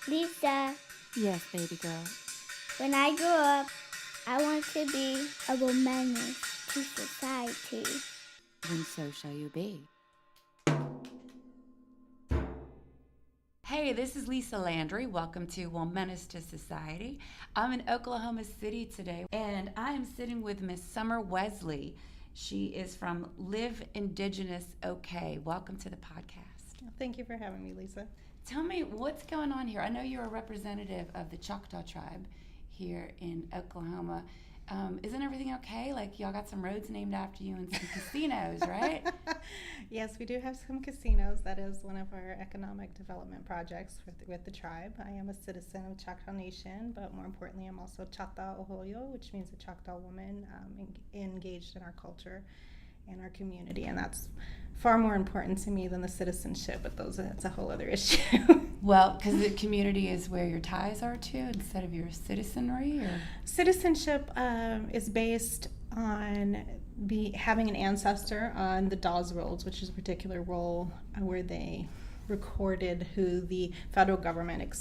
Lisa, Yes, baby girl. when I grow up, I want to be a womanist to society. Then so shall you be. Hey, this is Lisa Landry. Welcome to Menace to Society. I'm in Oklahoma City today, and I am sitting with Miss Summer Wesley. She is from Live Indigenous OK. Welcome to the podcast. Thank you for having me, Lisa. Tell me, what's going on here? I know you're a representative of the Choctaw tribe here in Oklahoma. Isn't everything okay? Like, y'all got some roads named after you and some casinos, right? Yes, we do have some casinos. That is one of our economic development projects with the tribe. I am a citizen of Choctaw Nation, but more importantly, I'm also Choctaw Ohoyo, which means a Choctaw woman engaged in our culture and our community, and that's far more important to me than the citizenship, but it's a whole other issue. Well, because the community is where your ties are to instead of your citizenry? Or? Citizenship is based on having an ancestor on the Dawes Rolls, which is a particular roll where they recorded who the federal government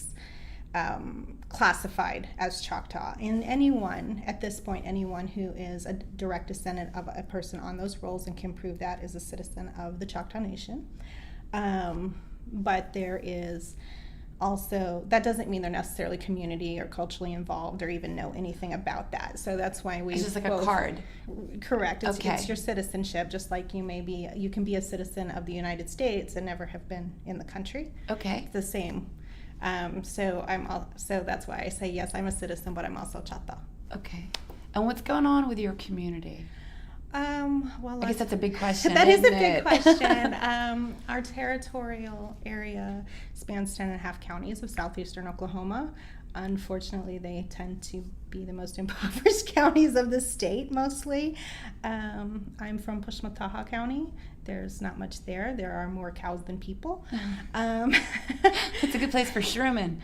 classified as Choctaw. And anyone, at this point, anyone who is a direct descendant of a person on those rolls and can prove that is a citizen of the Choctaw Nation. But there is also, that doesn't mean they're necessarily community or culturally involved or even know anything about that. So that's why it's just like a card. Correct. Okay. It's your citizenship, just like you can be a citizen of the United States and never have been in the country. Okay. It's the same. So that's why I say yes, I'm a citizen, but I'm also Choctaw. Okay. And what's going on with your community? Well, I guess that's a big question. That is a isn't big question. Our territorial area spans 10 and a half counties of southeastern Oklahoma. Unfortunately, they tend to be the most impoverished counties of the state, mostly. I'm from Pushmataha County. There's not much there. There are more cows than people. It's a good place for shrooming.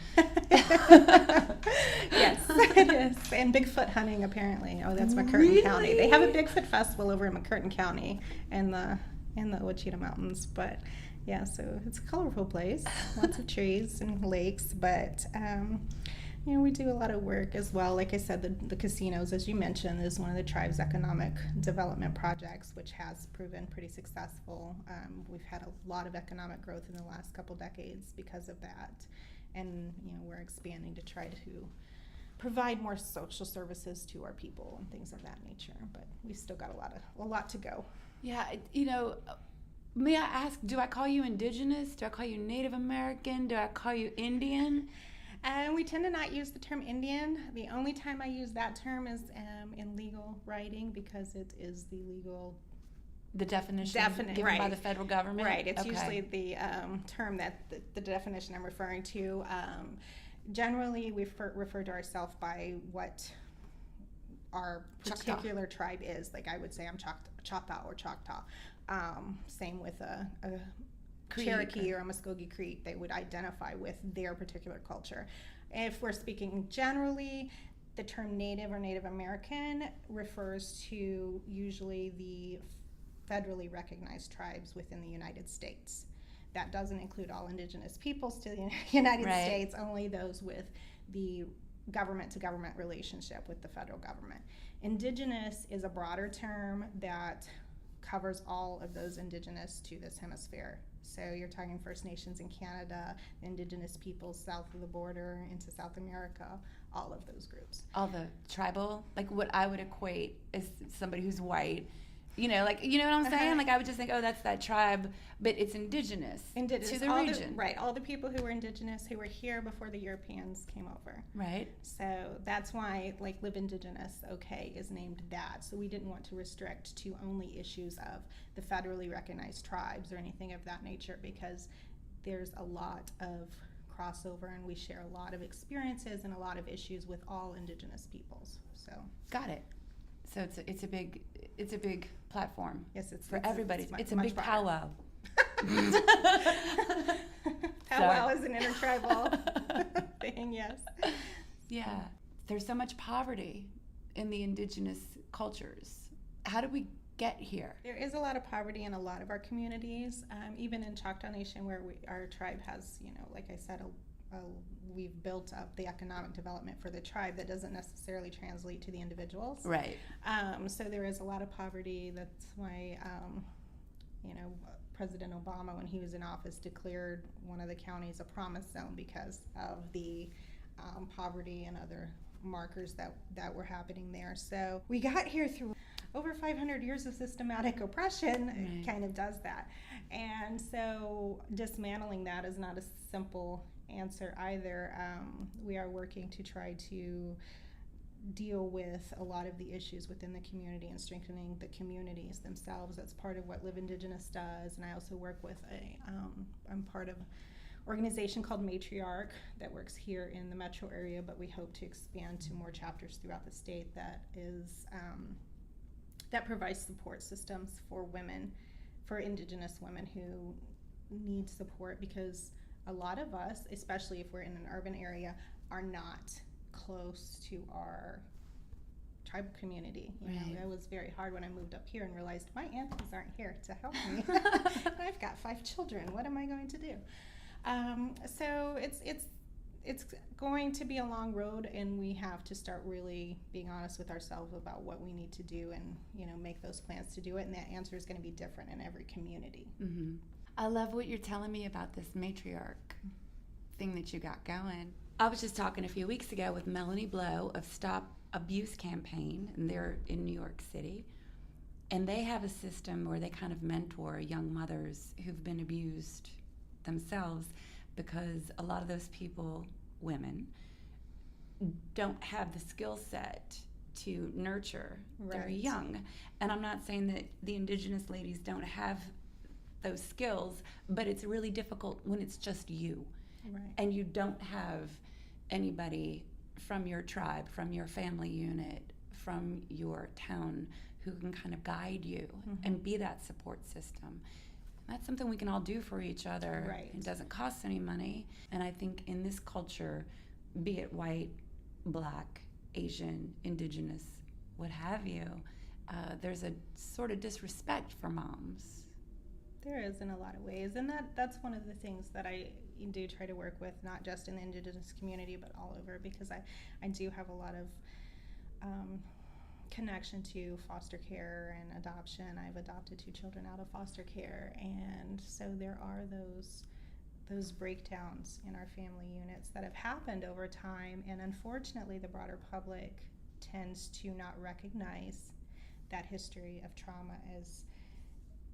Yes, it is. And Bigfoot hunting, apparently. Oh, that's McCurtain County. They have a Bigfoot festival over in McCurtain County in the Ouachita Mountains. But yeah, so it's a colorful place. Lots of trees and lakes, but we do a lot of work as well. Like I said, the casinos, as you mentioned, is one of the tribe's economic development projects, which has proven pretty successful. We've had a lot of economic growth in the last couple decades because of that. And we're expanding to try to provide more social services to our people and things of that nature. But we still got a lot to go. Yeah, may I ask, do I call you Indigenous? Do I call you Native American? Do I call you Indian? We tend to not use the term Indian. The only time I use that term is in legal writing because it is the legal definition given right. by the federal government? Right. It's okay. usually the term that the definition I'm referring to. Generally, we refer to ourselves by what our particular tribe is. Like I would say I'm Choctaw or Choctaw. Same with a Cherokee or a Muskogee Creek, they would identify with their particular culture. If we're speaking generally, the term Native or Native American refers to usually the federally recognized tribes within the United States. That doesn't include all Indigenous peoples to the United right. States, only those with the government-to-government relationship with the federal government. Indigenous is a broader term that covers all of those indigenous to this hemisphere. So you're talking First Nations in Canada, Indigenous Peoples south of the border into South America, all of those groups. All the tribal, like what I would equate as somebody who's white, you know what I'm saying? Uh-huh. Like I would just think, oh, that's that tribe, but it's indigenous to the region. Right, all the people who were indigenous who were here before the Europeans came over. Right. So that's why Live Indigenous OK is named that. So we didn't want to restrict to only issues of the federally recognized tribes or anything of that nature because there's a lot of crossover and we share a lot of experiences and a lot of issues with all Indigenous peoples. So got it. So it's a big platform. Yes, it's for everybody. It's a big broader. powwow. Powwow is an intertribal thing, yes. Yeah. There's so much poverty in the indigenous cultures. How did we get here? There is a lot of poverty in a lot of our communities, even in Choctaw Nation where our tribe has, like I said, we've built up the economic development for the tribe that doesn't necessarily translate to the individuals. Right. So there is a lot of poverty. That's why, President Obama, when he was in office, declared one of the counties a promise zone because of the poverty and other markers that were happening there. So we got here through over 500 years of systematic oppression. Right. It kind of does that. And so dismantling that is not a simple answer either. We are working to try to deal with a lot of the issues within the community and strengthening the communities themselves. That's part of what Live Indigenous does. And I also work with I'm part of organization called Matriarch that works here in the metro area, but we hope to expand to more chapters throughout the state that is that provides support systems for women, for Indigenous women who need support, because a lot of us, especially if we're in an urban area, are not close to our tribal community. It was very hard when I moved up here and realized my aunties aren't here to help me. I've got 5 children. What am I going to do? So it's going to be a long road, and we have to start really being honest with ourselves about what we need to do, and make those plans to do it. And that answer is going to be different in every community. Mm-hmm. I love what you're telling me about this matriarch thing that you got going. I was just talking a few weeks ago with Melanie Blow of Stop Abuse Campaign, and they're in New York City. And they have a system where they kind of mentor young mothers who've been abused themselves, because a lot of those people, women, don't have the skill set to nurture their young. And I'm not saying that the Indigenous ladies don't have those skills, but it's really difficult when it's just you. Right. And you don't have anybody from your tribe, from your family unit, from your town who can kind of guide you and be that support system. That's something we can all do for each other. Right. It doesn't cost any money. And I think in this culture, be it white, black, Asian, Indigenous, what have you, there's a sort of disrespect for moms. There is, in a lot of ways, and that's one of the things that I do try to work with, not just in the Indigenous community, but all over, because I do have a lot of connection to foster care and adoption. I've adopted 2 children out of foster care, and so there are those breakdowns in our family units that have happened over time, and unfortunately the broader public tends to not recognize that history of trauma as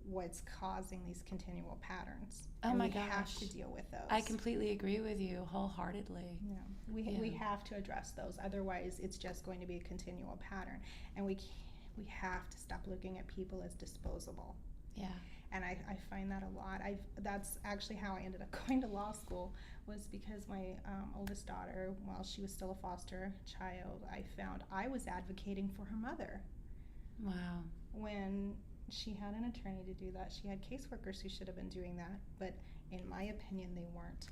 what's causing these continual patterns. Oh and my we gosh. have to deal with those. I completely agree with you wholeheartedly. Yeah, we have to address those. Otherwise, it's just going to be a continual pattern, and we have to stop looking at people as disposable. Yeah. And I find that a lot. That's actually how I ended up going to law school, was because my oldest daughter, while she was still a foster child, I found I was advocating for her mother. Wow. When she had an attorney to do that, she had caseworkers who should have been doing that, but in my opinion, they weren't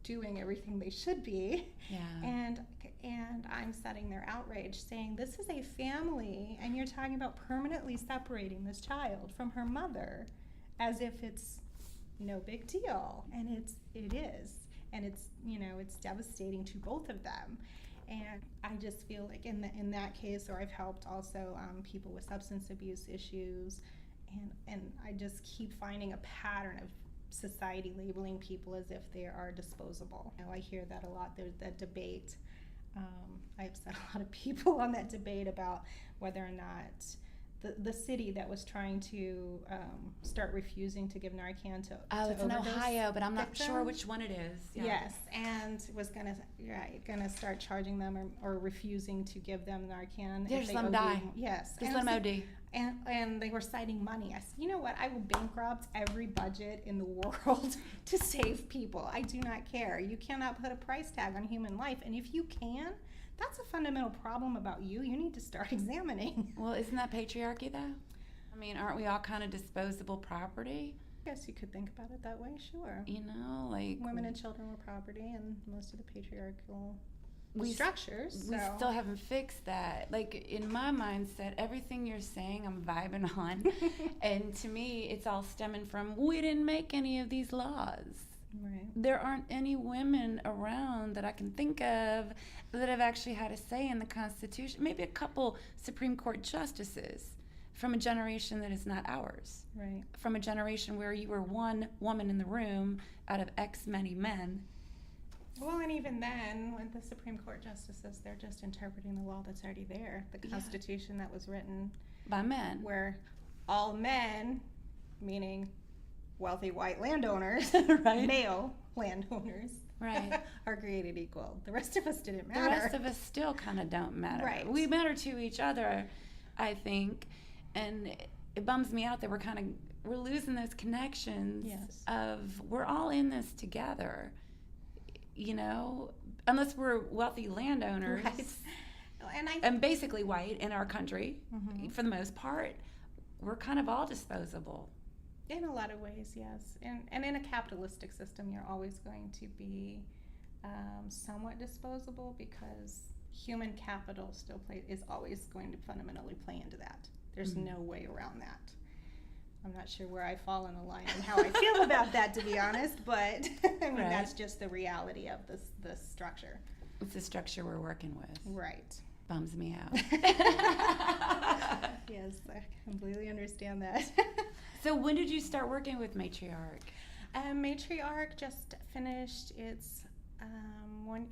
doing everything they should be. Yeah. And I'm setting their outrage, saying this is a family, and you're talking about permanently separating this child from her mother, as if it's no big deal, and it is, and it's devastating to both of them. And I just feel like in that case, or I've helped also people with substance abuse issues, and I just keep finding a pattern of society labeling people as if they are disposable. I hear that a lot. There's that debate. I upset a lot of people on that debate about whether or not the city that was trying to start refusing to give Narcan to it's in overdose Ohio, but I'm not victims. sure which one it is. Yeah. Yes, and was gonna start charging them or refusing to give them Narcan. Just let them die. Yes. Just let them OD. And they were citing money. I said, you know what? I will bankrupt every budget in the world to save people. I do not care. You cannot put a price tag on human life, and if you can, that's a fundamental problem about you. You need to start examining. Well, isn't that patriarchy, though? I mean, aren't we all kind of disposable property? I guess you could think about it that way, sure. Like... Women and children were property, and most of the patriarchal structures. We still haven't fixed that. Like, in my mindset, everything you're saying, I'm vibing on. And to me, it's all stemming from, we didn't make any of these laws. Right. There aren't any women around that I can think of that have actually had a say in the Constitution. Maybe a couple Supreme Court justices from a generation that is not ours. Right. From a generation where you were one woman in the room out of X many men. Well, and even then, with the Supreme Court justices, they're just interpreting the law that's already there, the Constitution that was written by men. Where all men, meaning wealthy white landowners, right. male landowners, right, are created equal. The rest of us didn't matter. The rest of us still kind of don't matter. Right. We matter to each other, I think, and it bums me out that we're losing those connections. Yes. Of we're all in this together, you know, unless we're wealthy landowners. Right. And basically white in our country, mm-hmm. for the most part, we're kind of all disposable. In a lot of ways, yes. And in a capitalistic system, you're always going to be somewhat disposable because human capital is always going to fundamentally play into that. There's mm-hmm. no way around that. I'm not sure where I fall in the line and how I feel about that, to be honest, but I mean, right. That's just the reality of this structure. It's the structure we're working with. Right. Bums me out. Yes, I completely understand that. So when did you start working with Matriarch? Matriarch just finished its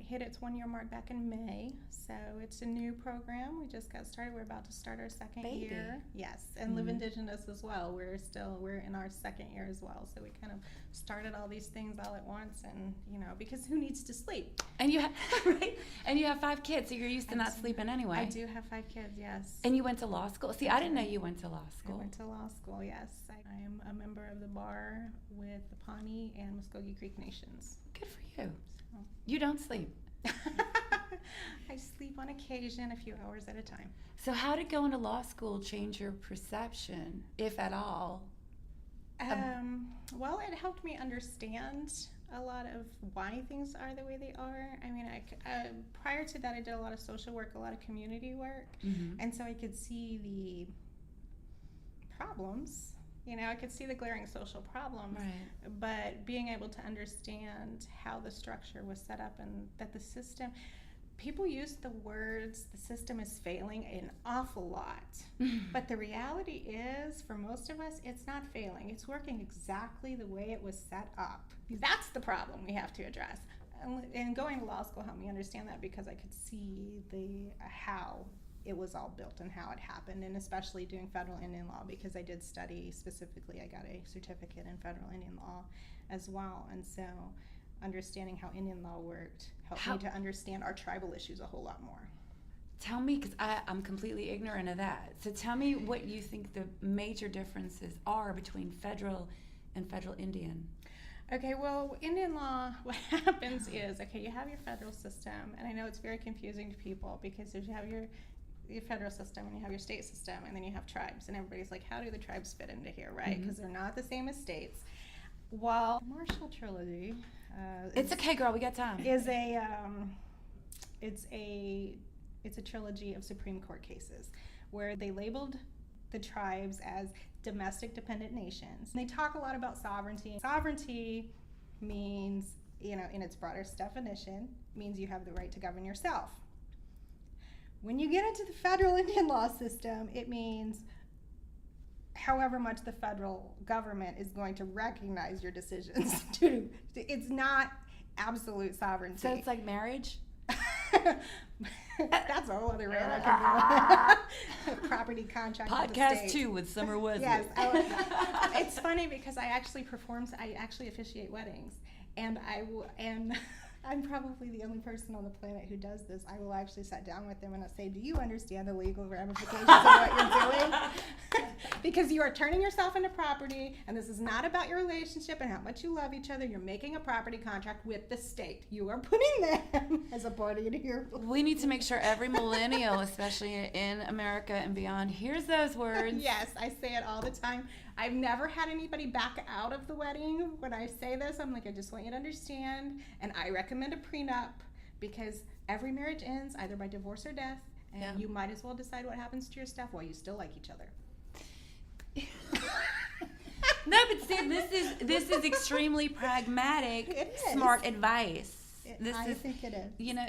hit its 1 year mark back in May, so it's a new program. We just got started. We're about to start our second year. Yes, and Live Indigenous as well. We're in our second year as well, so we kind of started all these things all at once, and because who needs to sleep? And you have right, and you have 5 kids, so you're used to not sleeping anyway. I do have 5 kids, yes. And you went to law school. See, I didn't know you went to law school. I went to law school, yes. I am a member of the bar with the Pawnee and Muskogee Creek Nations. Good for you. You don't sleep. I sleep on occasion, a few hours at a time. So how did going to law school change your perception, if at all? Well, it helped me understand a lot of why things are the way they are. I mean, prior to that, I did a lot of social work, a lot of community work, mm-hmm. and so I could see the problems. I could see the glaring social problems, right. But being able to understand how the structure was set up and that the system, people use the words, the system is failing an awful lot. But the reality is, for most of us, it's not failing. It's working exactly the way it was set up. That's the problem we have to address. And going to law school helped me understand that because I could see how it was all built and how it happened, and especially doing federal Indian law because I did study specifically. I got a certificate in federal Indian law as well, and so understanding how Indian law worked helped me to understand our tribal issues a whole lot more. Tell me, because I'm completely ignorant of that. So tell me what you think the major differences are between federal and federal Indian. Okay, well, Indian law, what happens is, you have your federal system, and I know it's very confusing to people because you have your federal system and you have your state system and then you have tribes, and everybody's like, how do the tribes fit into here, right? Because they're not the same as states. Well, Marshall Trilogy it's okay, girl, we got time. Is it's a trilogy of Supreme Court cases where they labeled the tribes as domestic dependent nations. They talk a lot about sovereignty. Sovereignty means, in its broadest definition, means you have the right to govern yourself. When you get into the federal Indian law system, it means however much the federal government is going to recognize your decisions. It's not absolute sovereignty. So it's like marriage? That's a whole other rant. Property contract. Podcast 2 with Summer Wesley. Yes. It's funny because I actually officiate weddings, and I'm probably the only person on the planet who does this. I will actually sit down with them and I'll say, do you understand the legal ramifications of what you're doing? Because you are turning yourself into property, and this is not about your relationship and how much you love each other. You're making a property contract with the state. You are putting them as a party to your... We need to make sure every millennial, especially in America and beyond, hears those words. Yes, I say it all the time. I've never had anybody back out of the wedding. When I say this, I'm like, I just want you to understand, and I recommend a prenup because every marriage ends either by divorce or death, and you might as well decide what happens to your stuff while you still like each other. No, but see, this is extremely pragmatic, smart advice. I think it is. You know,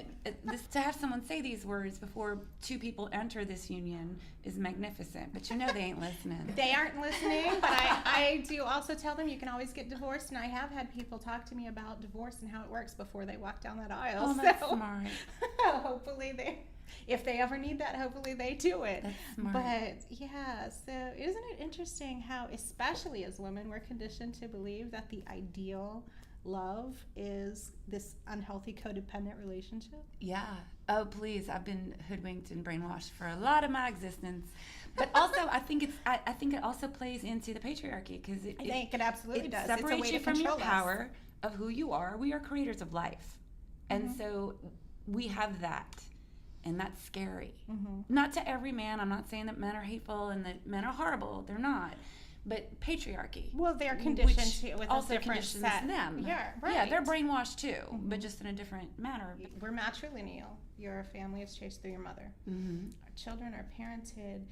to have someone say these words before two people enter this union is magnificent. But you know they ain't listening. They aren't listening, but I do also tell them you can always get divorced, and I have had people talk to me about divorce and how it works before they walk down that aisle. Oh, that's smart. Hopefully if they ever need that, hopefully they do it. That's smart. But yeah, so isn't it interesting how, especially as women, we're conditioned to believe that the ideal love is this unhealthy codependent relationship? Yeah. Oh, please. I've been hoodwinked and brainwashed for a lot of my existence. But also, I think it also plays into the patriarchy, because I think it absolutely does. Separates it's a way you to from your control power of who you are. We are creators of life, and so we have that, and that's scary. Not to every man. I'm not saying that men are hateful and that men are horrible. They're not. But patriarchy. Well, they're conditioned which with also a different conditions set. them. Yeah, right. Yeah, they're brainwashed too, but just in a different manner. We're matrilineal. Your family is chased through your mother. Our children are parented.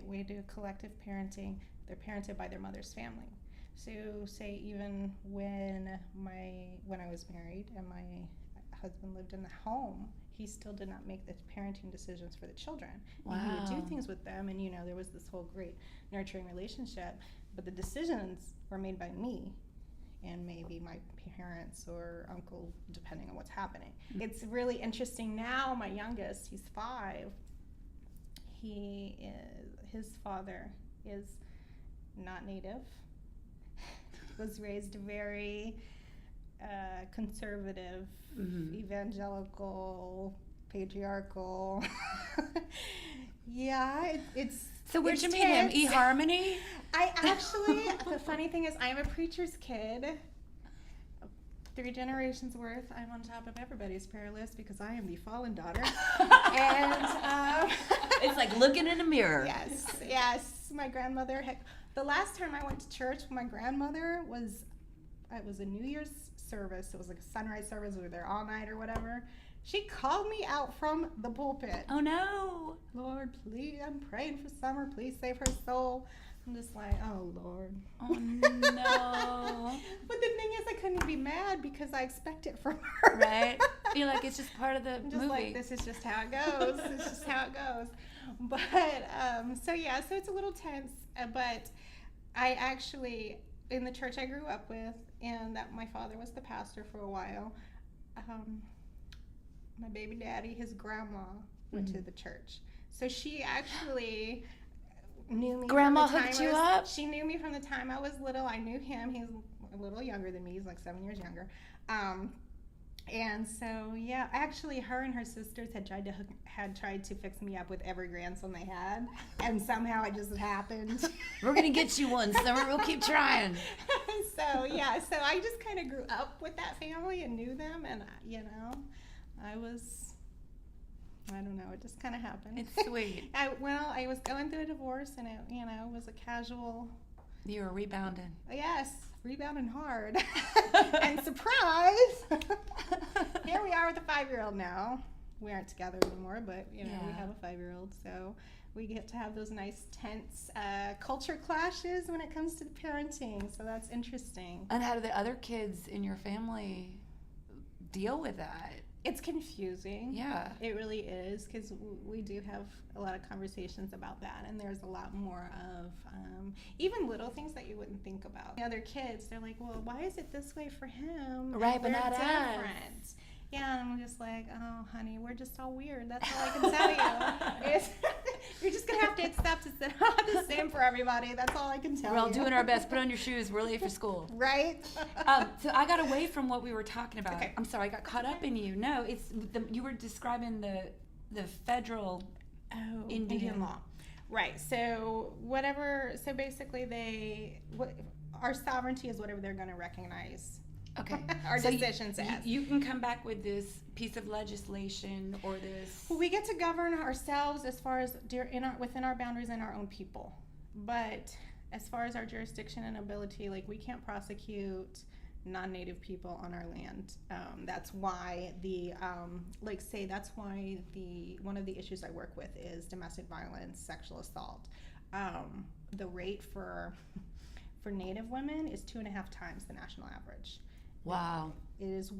We do collective parenting. They're parented by their mother's family. So, say even when I was married and my husband lived in the home, he still did not make the parenting decisions for the children. Wow. And he would do things with them, and there was this whole great nurturing relationship, but the decisions were made by me and maybe my parents or uncle, depending on what's happening. It's really interesting now. My youngest, he's 5. His father is not Native, was raised very conservative, evangelical, patriarchal. Yeah, it's. So where'd you meet tense. him? eHarmony? The funny thing is, I'm a preacher's kid. 3 generations worth. I'm on top of everybody's prayer list because I am the fallen daughter. And it's like looking in a mirror. Yes. My grandmother the last time I went to church with my grandmother was a New Year's service. It was like a sunrise service. We were there all night or whatever. She called me out from the pulpit. Oh no. Lord, please, I'm praying for Summer. Please save her soul. I'm just like, oh Lord. Oh no. But the thing is, I couldn't be mad because I expect it from her. Right? You're like, it's just part of the I'm just movie. like, this is just how it goes. It's just how it goes. But so it's a little tense. But I actually, in the church I grew up with, and that my father was the pastor for a while. My baby daddy, his grandma went to the church, so she actually knew me. Grandma from the hooked time you up? She knew me from the time I was little. I knew him. He's a little younger than me. He's like 7 years younger. And so actually, her and her sisters had tried to fix me up with every grandson they had, and somehow it just happened. We're gonna get you one, Summer. We'll keep trying. So I just kind of grew up with that family and knew them, and I don't know, it just kind of happened. It's sweet. I was going through a divorce, and it was a casual. You were rebounding. Yes, rebounding hard. And surprise, here we are with a 5-year-old now. We aren't together anymore, but we have a 5-year-old, so we get to have those nice tense culture clashes when it comes to parenting. So that's interesting. And how do the other kids in your family deal with that? It's confusing. Yeah. It really is, because we do have a lot of conversations about that, and there's a lot more of even little things that you wouldn't think about. The other kids, they're like, well, why is it this way for him? Right, but not different. Us. Yeah, and I'm just like, oh, honey, we're just all weird. That's all I can tell you. You're just going to have to accept it's not the same for everybody. That's all I can tell you. We're all doing our best. Put on your shoes. We're late for school. Right? So I got away from what we were talking about. Okay. I'm sorry, I got caught up in you. No, you were describing the federal Indian law. Right. So basically our sovereignty is whatever they're going to recognize. Okay. Our decisions as. You can come back with this piece of legislation or this. Well, we get to govern ourselves as far as within our boundaries and our own people. But as far as our jurisdiction and ability, like, we can't prosecute non-native people on our land. That's why one of the issues I work with is domestic violence, sexual assault. The rate for for Native women is 2.5 times the national average. Wow. It is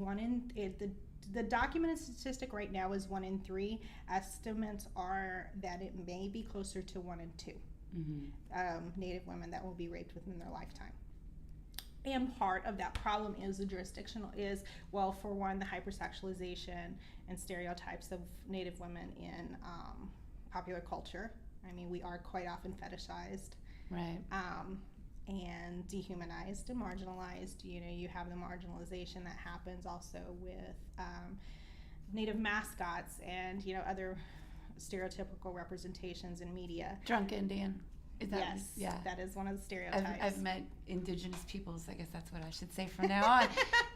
the documented statistic right now is 1 in 3. Estimates are that it may be closer to 1 in 2 Native women that will be raped within their lifetime. And part of that problem is the jurisdictional for one, the hypersexualization and stereotypes of Native women in popular culture. I mean, we are quite often fetishized. Right. And dehumanized and marginalized. You have the marginalization that happens also with Native mascots and other stereotypical representations in media. Drunk Indian. Is that, yes, yeah. That is one of the stereotypes. I've met Indigenous Peoples, I guess that's what I should say from now on.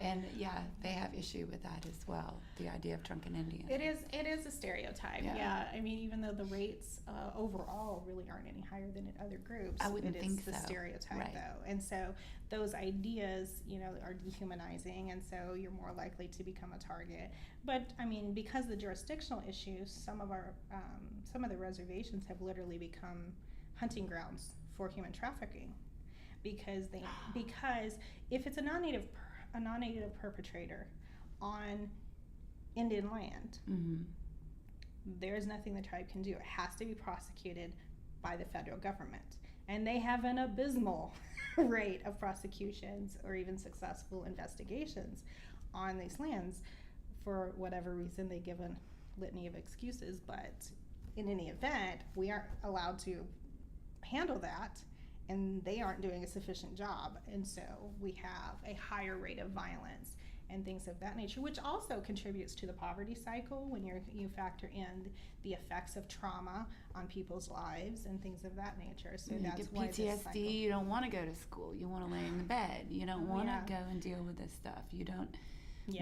And yeah, they have issue with that as well, the idea of drunken Indian. It is a stereotype, yeah. I mean, even though the rates overall really aren't any higher than in other groups, I wouldn't think so. It is the stereotype, right. though. And so those ideas, are dehumanizing, and so you're more likely to become a target. But, I mean, because of the jurisdictional issues, some of the reservations have literally become hunting grounds for human trafficking, because if it's a non-native perpetrator on Indian land, there is nothing the tribe can do. It has to be prosecuted by the federal government, and they have an abysmal rate of prosecutions or even successful investigations on these lands. For whatever reason, they give a litany of excuses, but in any event, we aren't allowed to handle that, and they aren't doing a sufficient job, and so we have a higher rate of violence and things of that nature, which also contributes to the poverty cycle when you factor in the effects of trauma on people's lives and things of that nature. So you that's get why PTSD. You don't want to go to school. You want to lay in the bed. You don't want to go and deal with this stuff. You don't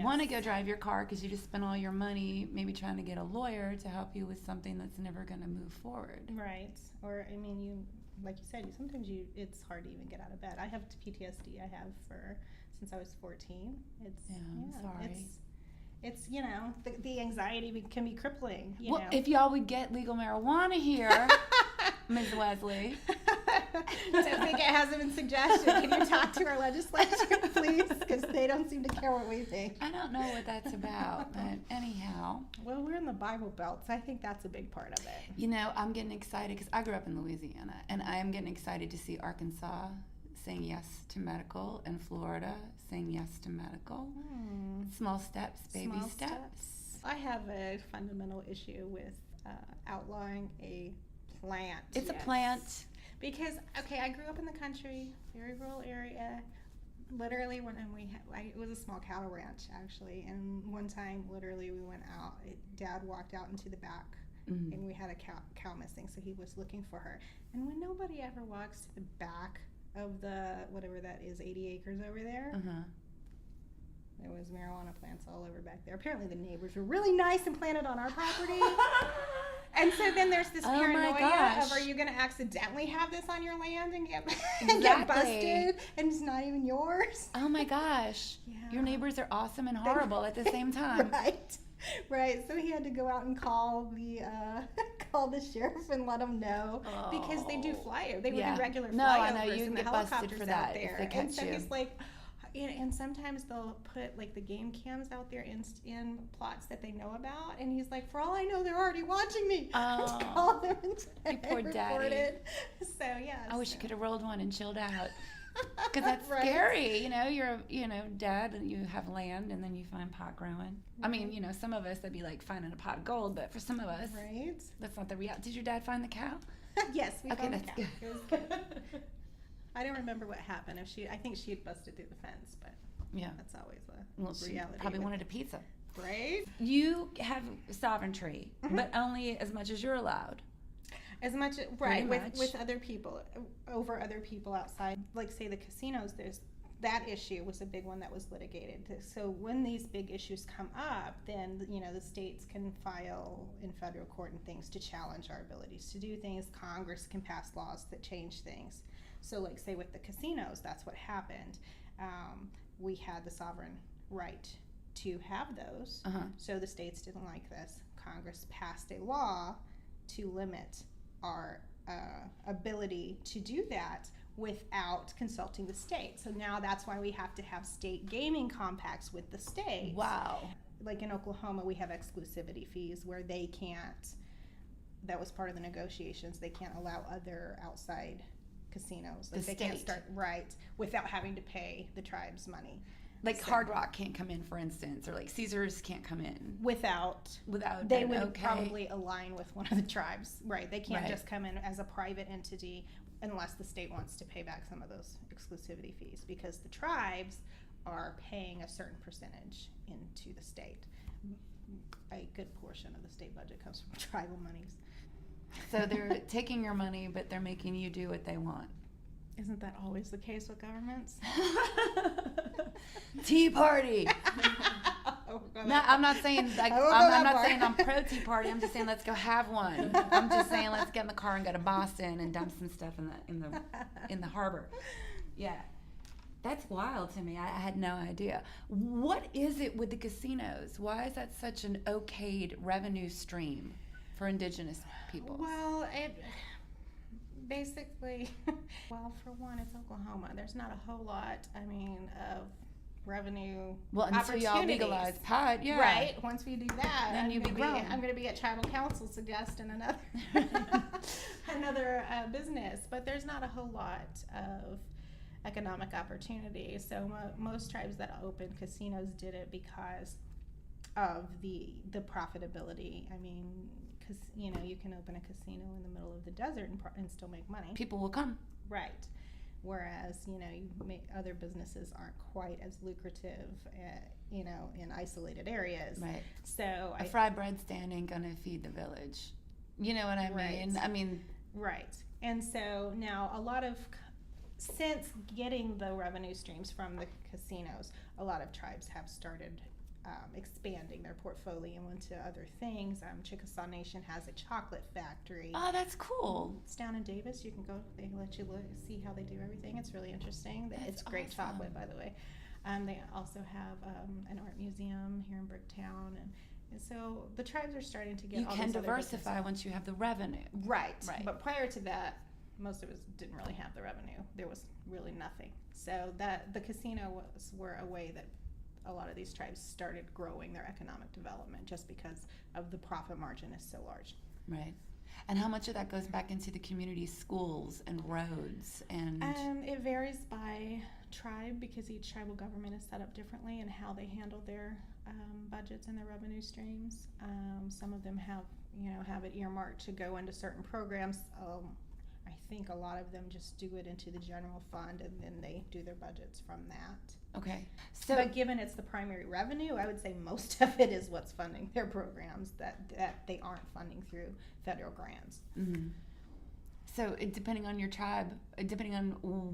want to go drive your car because you just spent all your money maybe trying to get a lawyer to help you with something that's never going to move forward. Right. Or, I mean, like you said, sometimes it's hard to even get out of bed. I have PTSD. I have since I was 14. I'm sorry. It's the anxiety can be crippling. You know. If y'all would get legal marijuana here, Ms. Wesley. So I think it hasn't been suggested. Can you talk to our legislature, please? Because they don't seem to care what we think. I don't know what that's about, but anyhow. Well, we're in the Bible Belt, so I think that's a big part of it. I'm getting excited because I grew up in Louisiana, and I am getting excited to see Arkansas saying yes to medical and Florida saying yes to medical. Small steps, baby steps. I have a fundamental issue with outlawing a plant. It's a plant. Because, I grew up in the country, very rural area. Literally, it was a small cattle ranch, actually. And one time, literally, we went out. Dad walked out into the back, and we had a cow missing, so he was looking for her. And when nobody ever walks to the back of the, whatever that is, 80 acres over there, there was marijuana plants all over back there. Apparently, the neighbors were really nice and planted on our property. And so then there's this paranoia of, are you going to accidentally have this on your land and get busted and it's not even yours? Oh my gosh. Yeah. Your neighbors are awesome and horrible at the same time. Right. So he had to go out and call the sheriff and let them know, because they do fly. They would do regular flyovers. No, I know you and get the busted for that out there. if they catch and so you. he's like, and sometimes they'll put the game cams out there in plots that they know about, and he's like, for all I know, they're already watching me. Oh, call them and poor daddy. So yeah. I wish you could have rolled one and chilled out. Because that's scary, you're dad and you have land and then you find pot growing. I mean, some of us, that'd be like finding a pot of gold, but for some of us, that's not the reality. Did your dad find the cow? Yes, we found the cow. Good. It was good. I don't remember what happened. I think she had busted through the fence, but that's always the reality. She probably wanted a pizza. Right? You have sovereignty, but only as much as you're allowed. As much, with other people, over other people outside. Like, say, the casinos, that issue was a big one that was litigated. So when these big issues come up, then, the states can file in federal court and things to challenge our abilities to do things. Congress can pass laws that change things. So, like, say, with the casinos, that's what happened. We had the sovereign right to have those. So the states didn't like this. Congress passed a law to limit our ability to do that without consulting the state. So now that's why we have to have state gaming compacts with the state. Wow. Like in Oklahoma, we have exclusivity fees where they can't, that was part of the negotiations, they can't allow other outside casinos. Like The they can't state. start right without having to pay the tribe's money. Like So- Hard Rock can't come in, for instance, or like Caesars can't come in Without they an would okay. probably align with one of the tribes, right? They can't Right. just come in as a private entity unless the state wants to pay back some of those exclusivity fees, because the tribes are paying a certain percentage into the state. A good portion of the state budget comes from tribal monies. So they're taking your money, but they're making you do what they want. Isn't that always the case with governments? Tea Party. No, I'm not saying like I won't go I'm that not far. saying I'm pro Tea Party. I'm just saying let's go have one. I'm just saying let's get in the car and go to Boston and dump some stuff in the harbor. Yeah, that's wild to me. I had no idea. What is it with the casinos? Why is that such an okayed revenue stream for Indigenous people? Well, it basically, well, for one, it's Oklahoma. There's not a whole lot, I mean, of revenue Well, until y'all opportunities. legalize pot, yeah. Right. Once we do that, Then you be grown. I'm going to be at tribal council suggesting another business. But there's not a whole lot of economic opportunity. So most tribes that opened casinos did it because of the profitability. I mean, because you can open a casino in the middle of the desert and still make money. People will come. Right. Whereas, other businesses aren't quite as lucrative, in isolated areas. Right. So A fried bread stand ain't gonna feed the village. You know what I mean? Right. I mean, right. And so now since getting the revenue streams from the casinos, a lot of tribes have started expanding their portfolio into other things. Choctaw Nation has a chocolate factory. oh, that's cool. It's down in Davis. You can go. They let you see how they do everything. It's really interesting. That's It's great awesome. chocolate, by the way. They also have an art museum here in Bricktown, and so the tribes are starting to get. You all can these other diversify businesses. once you have the revenue. Right. Right. But prior to that, most of us didn't really have the revenue. There was really nothing. So that the casino were a way that a lot of these tribes started growing their economic development, just because of the profit margin is so large. Right. And how much of that goes back into the community schools and roads and It varies by tribe, because each tribal government is set up differently in how they handle their budgets and their revenue streams. Some of them have it earmarked to go into certain programs. I think a lot of them just do it into the general fund, and then they do their budgets from that. okay. So But given it's the primary revenue, I would say most of it is what's funding their programs that they aren't funding through federal grants. mhm. So depending on your tribe, depending on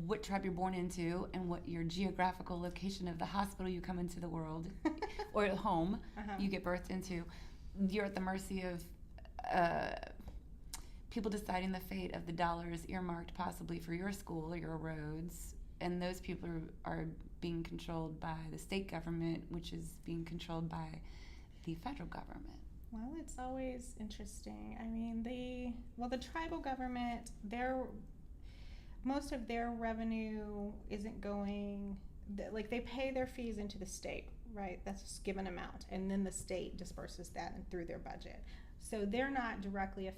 what tribe you're born into and what your geographical location of the hospital you come into the world or home Uh-huh. you get birthed into, you're at the mercy of people deciding the fate of the dollars earmarked possibly for your school or your roads, and those people are being controlled by the state government, which is being controlled by the federal government. Well, it's always interesting. I mean, the tribal government, most of their revenue isn't going, like they pay their fees into the state, right? That's a given amount, and then the state disperses that through their budget. So they're not directly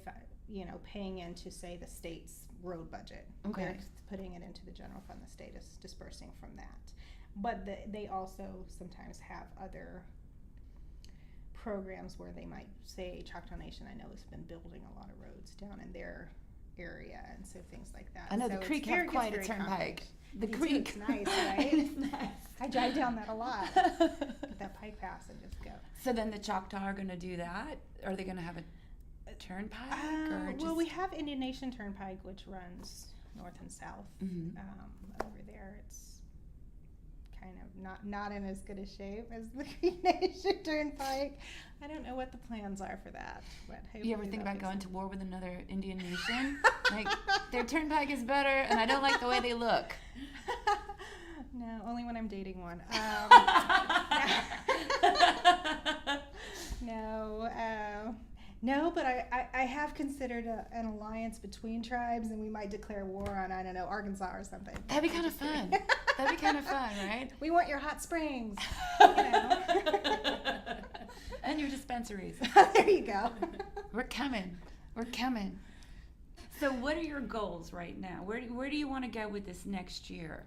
paying into, say, the state's road budget. Okay. They're putting it into the general fund. The state is dispersing from that. But they also sometimes have other programs where they might say, Choctaw Nation, I know, has been building a lot of roads down in their area, and so things like that. I know So the it's creek very- have quite a it's very turnpike. complicated. The Me too, creek. it's nice, right? It's nice. I drive down that a lot. Get that pike pass and just go. So then the Choctaw are going to do that? Are they going to have a turnpike? Or just... Well, we have Indian Nation Turnpike, which runs north and south. Mhm. Over there, it's kind of not in as good a shape as the Indian Nation Turnpike. I don't know what the plans are for that. But You ever hopefully think they'll about fix going it. to war with another Indian nation? Like, their turnpike is better, and I don't like the way they look. No, only when I'm dating one. No, No, but I have considered an alliance between tribes, and we might declare war on, I don't know, Arkansas or something. That'd be kind of fun. That'd be kind of fun, right? We want your hot springs, you know. And your dispensaries. There you go. We're coming. We're coming. So what are your goals right now? Where do you want to go with this next year?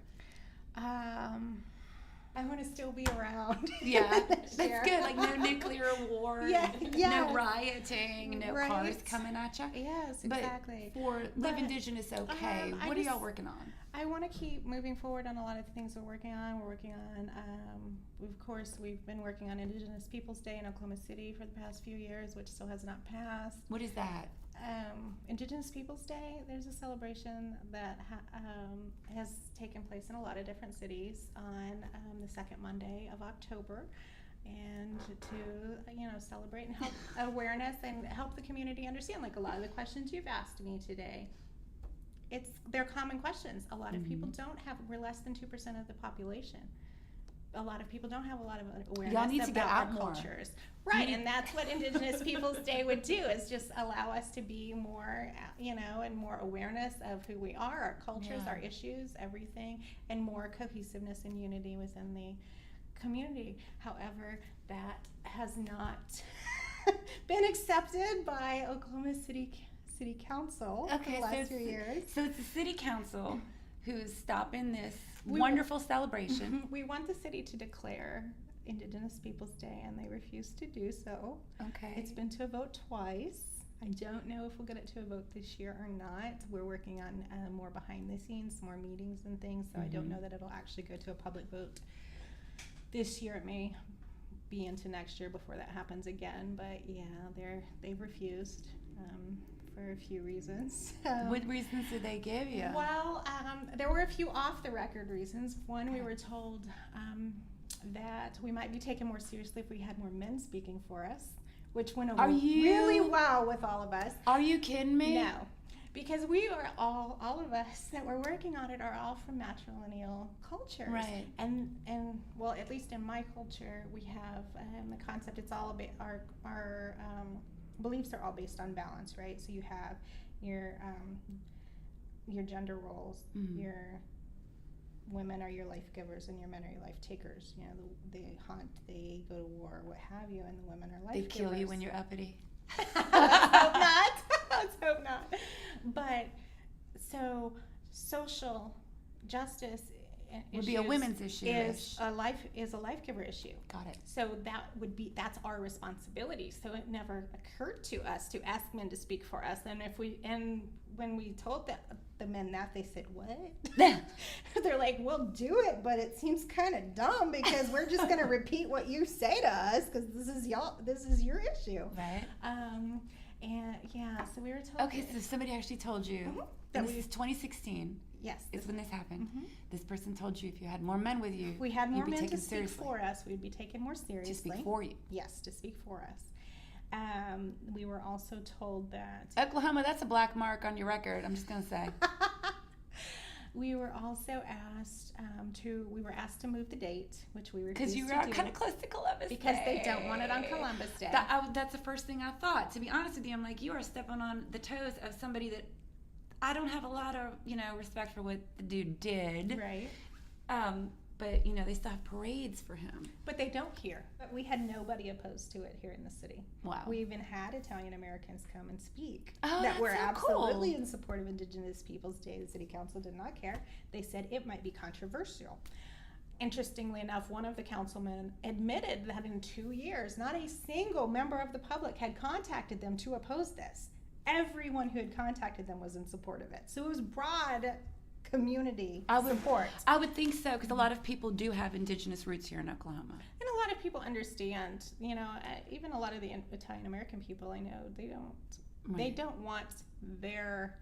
I want to still be around. Yeah, that's good. Like no nuclear war, no rioting, no cars coming at you. Yes, exactly. But for Live Indigenous OK, what are y'all working on? I want to keep moving forward on a lot of the things we're working on. Of course, we've been working on Indigenous Peoples Day in Oklahoma City for the past few years, which still has not passed. What is that? Indigenous Peoples Day, there's a celebration that has taken place in a lot of different cities on the second Monday of October, and to celebrate and help awareness and help the community understand, like a lot of the questions you've asked me today. They're common questions. A lot of people we're less than 2% of the population. A lot of people don't have a lot of awareness Y'all need to get about out our more. Cultures. Right, and that's what Indigenous Peoples Day would do, is just allow us to be more, and more awareness of who we are, our cultures, our issues, everything, and more cohesiveness and unity within the community. However, that has not been accepted by Oklahoma City Council for the last 2 years. So it's the City Council who's stopping this wonderful celebration. We want the city to declare Indigenous Peoples Day, and they refuse to do so. Okay. It's been to a vote twice. I don't know if we'll get it to a vote this year or not. We're working on more behind the scenes, more meetings and things, so I don't know that it'll actually go to a public vote this year. It may be into next year before that happens again, but they've refused for a few reasons. What reasons did they give you? Well, there were a few off-the-record reasons. One, we were told that we might be taken more seriously if we had more men speaking for us, which went over really well with all of us. Are you kidding me? No, because we are all of us that were working on it are all from matrilineal cultures. Right. And well, at least in my culture, we have the concept. It's all about our beliefs are all based on balance, right? So you have your gender roles. Your women are your life givers and your men are your life takers. They hunt, they go to war, what have you, and the women are life givers. They kill you when you're uppity. Let's hope not. Let's hope not. But so social justice would be a women's issue. Is a life giver issue. Got it. So that's our responsibility. So it never occurred to us to ask men to speak for us. And when we told the men that, they said, "What?" They're like, "We'll do it, but it seems kind of dumb because we're just going to repeat what you say to us because this is your issue." Right. So we were told. Okay, so somebody actually told you. And this is 2016. Yes. Is when this happened. This person told you if you had more men with you, if we had more men to speak seriously. for us, we'd be taken more seriously. To speak for you. Yes, to speak for us. We were also told that Oklahoma, that's a black mark on your record. I'm just gonna say. We were also asked to move the date, which we refused to do. Because you are kind of close to Columbus because Day. They don't want it on Columbus Day. That's the first thing I thought. To be honest with you, I'm like, you are stepping on the toes of somebody that I don't have a lot of, respect for what the dude did. Right. But, they still have parades for him. But they don't here. But we had nobody opposed to it here in the city. Wow. We even had Italian Americans come and speak. Oh, that were so absolutely cool. in support of Indigenous Peoples Day. The city council did not care. They said it might be controversial. Interestingly enough, one of the councilmen admitted that in 2 years, not a single member of the public had contacted them to oppose this. Everyone who had contacted them was in support of it. So it was broad community support. I would think so, because a lot of people do have indigenous roots here in Oklahoma. And a lot of people understand, even a lot of the Italian American people I know, they don't want their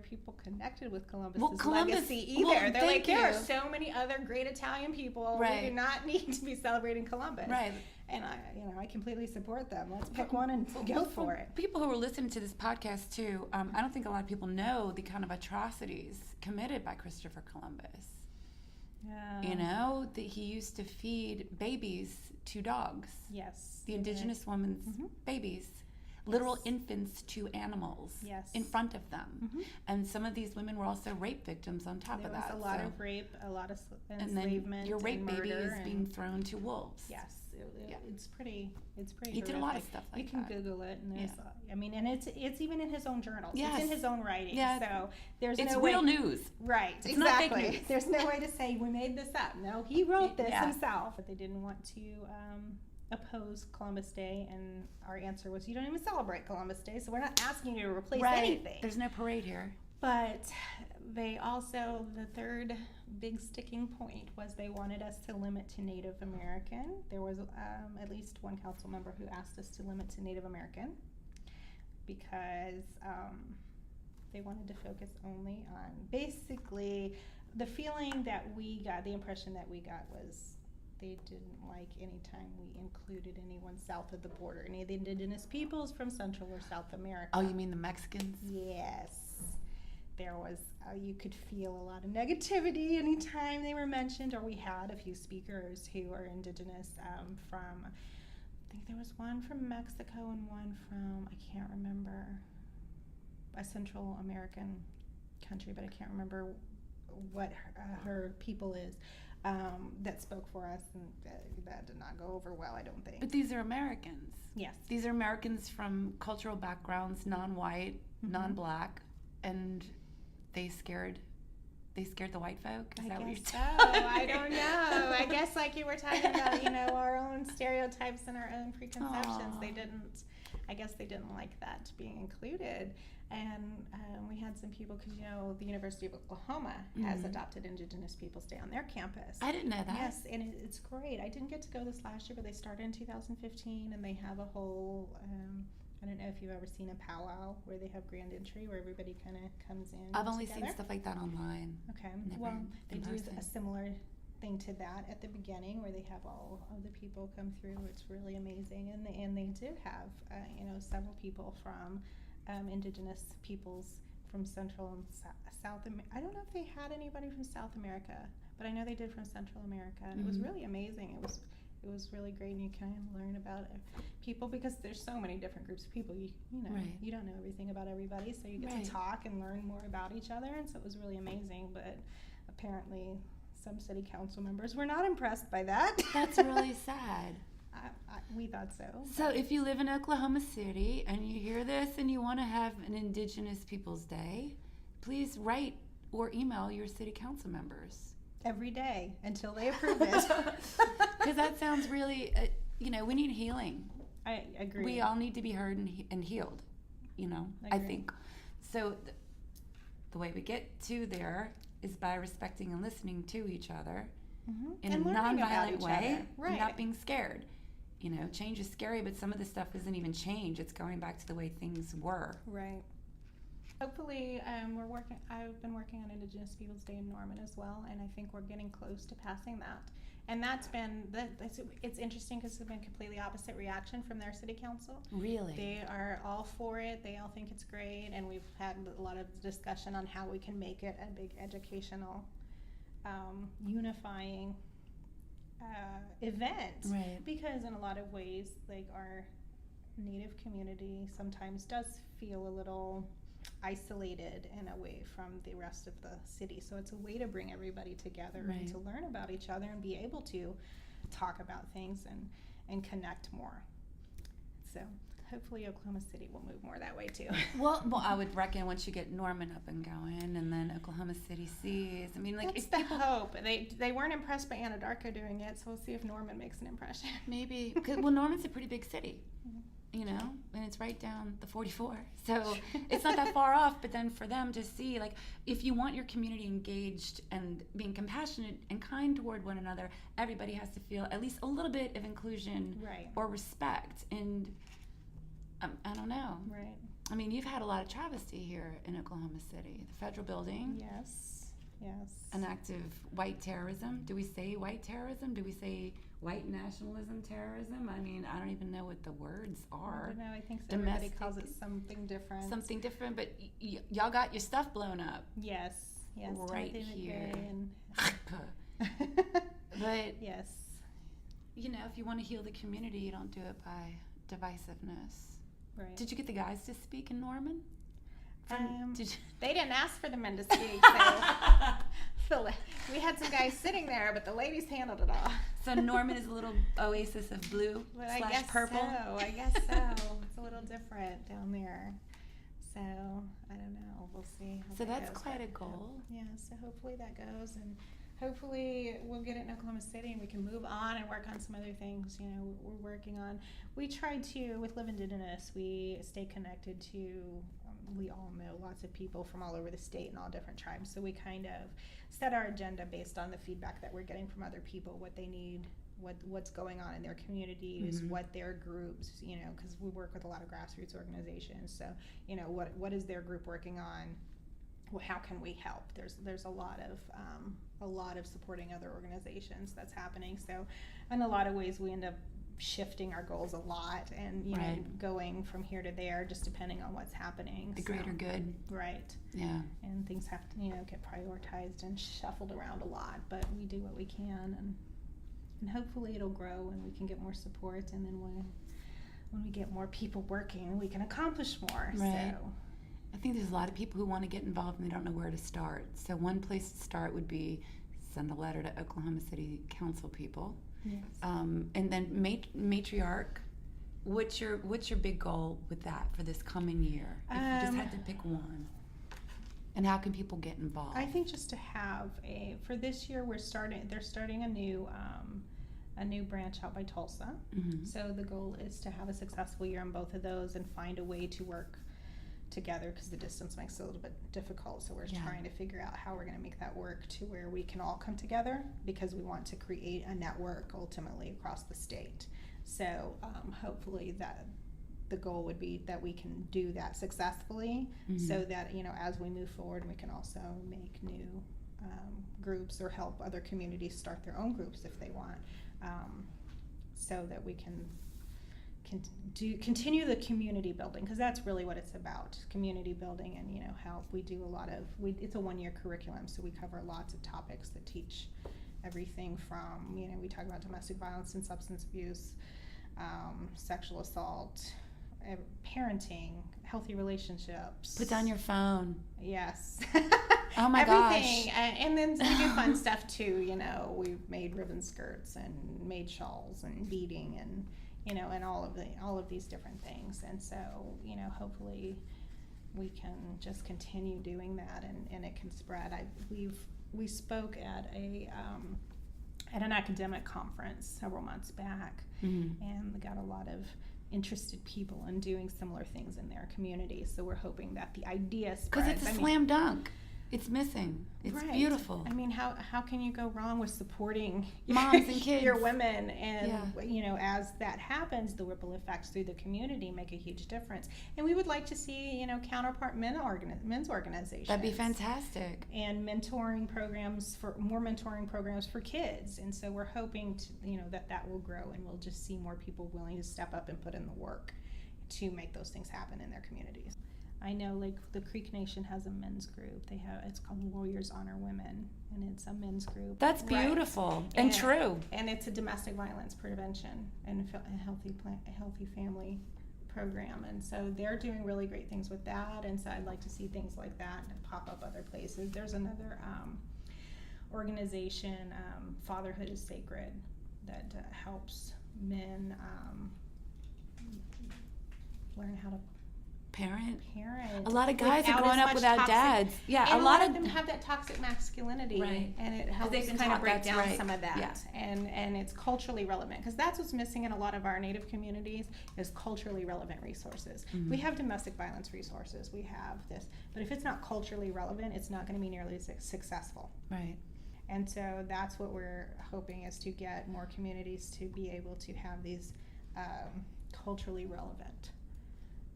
people connected with Columbus's legacy either. They're like, there are so many other great Italian people. Right. We do not need to be celebrating Columbus. Right. And I completely support them. Let's pick one and go for it. People who are listening to this podcast too, I don't think a lot of people know the kind of atrocities committed by Christopher Columbus. Yeah. That he used to feed babies to dogs. Yes. The Indigenous woman's babies. Literal infants to animals in front of them. And some of these women were also rape victims on top of that. There was a lot of rape, a lot of enslavement, and then your rape and baby murder is being thrown to wolves. Yes, it's pretty. He did a lot of stuff like that. You can Google it, and there's, I mean, and it's even in his own journals. Yes. It's in his own writing. Yeah. So there's it's no real way, news. Right? It's exactly. not fake news. There's no way to say we made this up. No, he wrote this himself. But they didn't want to oppose Columbus Day, and our answer was, you don't even celebrate Columbus Day, so we're not asking you to replace anything. There's no parade here. But they also, the third big sticking point was they wanted us to limit to Native American. There was at least one council member who asked us to limit to Native American because they wanted to focus only on, basically, the feeling that we got, the impression that we got was they didn't like any time we included anyone south of the border, any of the Indigenous peoples from Central or South America. Oh, you mean the Mexicans? Yes. There was, you could feel a lot of negativity anytime they were mentioned, or we had a few speakers who are Indigenous from, I think there was one from Mexico and one from, I can't remember, a Central American country, but I can't remember what her people is. That spoke for us, and that did not go over well, I don't think. But these are Americans. Yes. These are Americans from cultural backgrounds, non-white, non-black, and they scared the white folk? Is that what you're saying? I don't know. I guess like you were talking about, our own stereotypes and our own preconceptions. I guess they didn't like that being included. And we had some people, because the University of Oklahoma has adopted Indigenous Peoples Day on their campus. I didn't know that. Yes, and it's great. I didn't get to go this last year, but they started in 2015, and they have a whole, I don't know if you've ever seen a powwow where they have grand entry, where everybody kind of comes in. I've only seen stuff like that online. Okay, Never they do person. a similar thing to that at the beginning, where they have all of the people come through. It's really amazing, and they do have several people from Indigenous peoples from Central and South America. I don't know if they had anybody from South America, but I know they did from Central America, and it was really amazing. It was really great, and you kind of learn about people, because there's so many different groups of people. You don't know everything about everybody, so you get to talk and learn more about each other, and so it was really amazing. But apparently, some city council members were not impressed by that. That's really sad. We thought so. So if you live in Oklahoma City and you hear this and you want to have an Indigenous Peoples Day, please write or email your city council members. Every day until they approve it. Because that sounds really, we need healing. I agree. We all need to be heard and healed, I think. So the way we get to there is by respecting and listening to each other in a nonviolent way, and not being scared. Change is scary, but some of the stuff isn't even change. It's going back to the way things were. Right. Hopefully, I've been working on Indigenous Peoples Day in Norman as well, and I think we're getting close to passing that. And that's been, it's interesting because it's been completely opposite reaction from their city council. Really? They are all for it. They all think it's great, and we've had a lot of discussion on how we can make it a big educational, unifying event. Right. Because in a lot of ways, like, our Native community sometimes does feel a little isolated and away from the rest of the city. So it's a way to bring everybody together and to learn about each other and be able to talk about things and connect more. So hopefully Oklahoma City will move more that way too. Well, I would reckon once you get Norman up and going, and then Oklahoma City sees. I mean, that's the hope. They weren't impressed by Anadarko doing it, so we'll see if Norman makes an impression. Maybe. Well, Norman's a pretty big city. And it's right down the 44. So it's not that far off, but then for them to see, like, if you want your community engaged and being compassionate and kind toward one another, everybody has to feel at least a little bit of inclusion or respect. And I don't know. Right. I mean, you've had a lot of travesty here in Oklahoma City. The federal building. Yes. An active white terrorism. Do we say white terrorism? Do we say white nationalism terrorism? I mean, I don't even know what the words are. I don't know. I think everybody calls it something different. Something different, but y'all got your stuff blown up. Yes. Right here. And But yes. you know, if you want to heal the community, you don't do it by divisiveness. Right. Did you get the guys to speak in Norman? They didn't ask for the men to speak, so we had some guys sitting there, but the ladies handled it all. So Norman is a little oasis of blue / purple. I guess so. It's a little different down there. So I don't know. We'll see. So that's quite a goal. Yeah. So hopefully that goes, and hopefully we'll get it in Oklahoma City, and we can move on and work on some other things. You know, we're working on. We try to with Live Indigenous. We stay connected to. We all know lots of people from all over the state and all different tribes. So we kind of set our agenda based on the feedback that we're getting from other people, what they need, what's going on in their communities, what their groups, you know, because we work with a lot of grassroots organizations. So, you know, what is their group working on? Well, how can we help? There's a lot of supporting other organizations that's happening. So in a lot of ways we end up shifting our goals a lot and you know going from here to there just depending on what's happening. The greater good. Right. Yeah. And things have to, you know, get prioritized and shuffled around a lot, but we do what we can and hopefully it'll grow and we can get more support, and then when we get more people working we can accomplish more. Right. So I think there's a lot of people who want to get involved and they don't know where to start. So one place to start would be send a letter to Oklahoma City Council people. Yes. And then matriarch, what's your big goal with that for this coming year? If you just had to pick one, and how can people get involved? I think just to have for this year they're starting a new branch out by Tulsa. So the goal is to have a successful year on both of those and find a way to work together because the distance makes it a little bit difficult, so we're trying to figure out how we're going to make that work to where we can all come together because we want to create a network ultimately across the state. So hopefully that the goal would be that we can do that successfully so that, you know, as we move forward we can also make new groups or help other communities start their own groups if they want, so that we can continue the community building, because that's really what it's about, community building. And you know, help. We do a lot of it's a 1-year curriculum, so we cover lots of topics that teach everything from, you know, we talk about domestic violence and substance abuse, sexual assault, parenting, healthy relationships. Put down your phone. Yes. Oh my everything. gosh. And then we do fun stuff too, you know, we've made ribbon skirts and made shawls and beading and, you know, and all of these different things. And so, you know, hopefully we can just continue doing that and it can spread. We spoke at an academic conference several months back, and we got a lot of interested people in doing similar things in their community. So we're hoping that the idea spreads. Because it's a slam dunk. It's missing. It's beautiful. I mean, how can you go wrong with supporting moms and kids, your women? And you know, as that happens, the ripple effects through the community make a huge difference. And we would like to see, you know, counterpart men's organizations. That'd be fantastic. And more mentoring programs for kids. And so we're hoping to, you know, that will grow, and we'll just see more people willing to step up and put in the work to make those things happen in their communities. I know, like, the Creek Nation has a men's group. It's called Warriors Honor Women, and it's a men's group. That's beautiful and true. And it's a domestic violence prevention and a healthy family program. And so they're doing really great things with that. And so I'd like to see things like that pop up other places. There's another organization, Fatherhood is Sacred, that helps men learn how to parent. A lot of guys are growing up without dads. Yeah, and a lot of them have that toxic masculinity, and it helps kind of break down some of that. Yeah. And it's culturally relevant, because that's what's missing in a lot of our Native communities is culturally relevant resources. We have domestic violence resources, we have this, but if it's not culturally relevant, it's not going to be nearly as successful. Right. And so that's what we're hoping, is to get more communities to be able to have these culturally relevant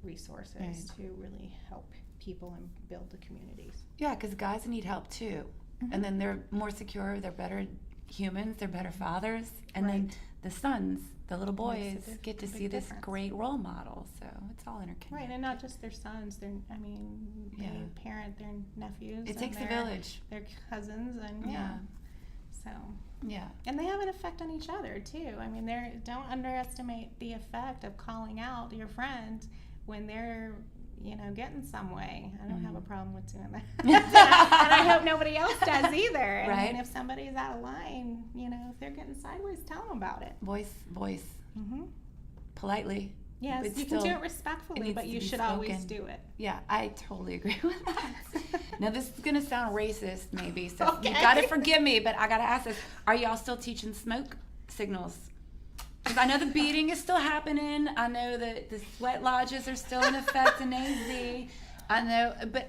resources to really help people and build the communities. Yeah, because guys need help too. And then they're more secure, they're better humans, they're better fathers, and then the sons, the little boys, get to see this great role model. So it's all interconnected. Right, and not just their sons, they parent their nephews. It takes a village. Their cousins, and so Yeah. And they have an effect on each other too. I mean, don't underestimate the effect of calling out your friend when they're, getting some way. I don't have a problem with doing that. And I hope nobody else does either. And Right. if somebody's out of line, if they're getting sideways, tell them about it. Voice. Mm-hmm. Politely. Yes, But you still, can do it respectfully, but you should always do it. Yeah, I totally agree with that. Now, this is going to sound racist, maybe, so Okay. you got to forgive me, but I got to ask this. Are y'all still teaching smoke signals? Because I know the beating is still happening. I know that the sweat lodges are still in effect in AZ. I know, but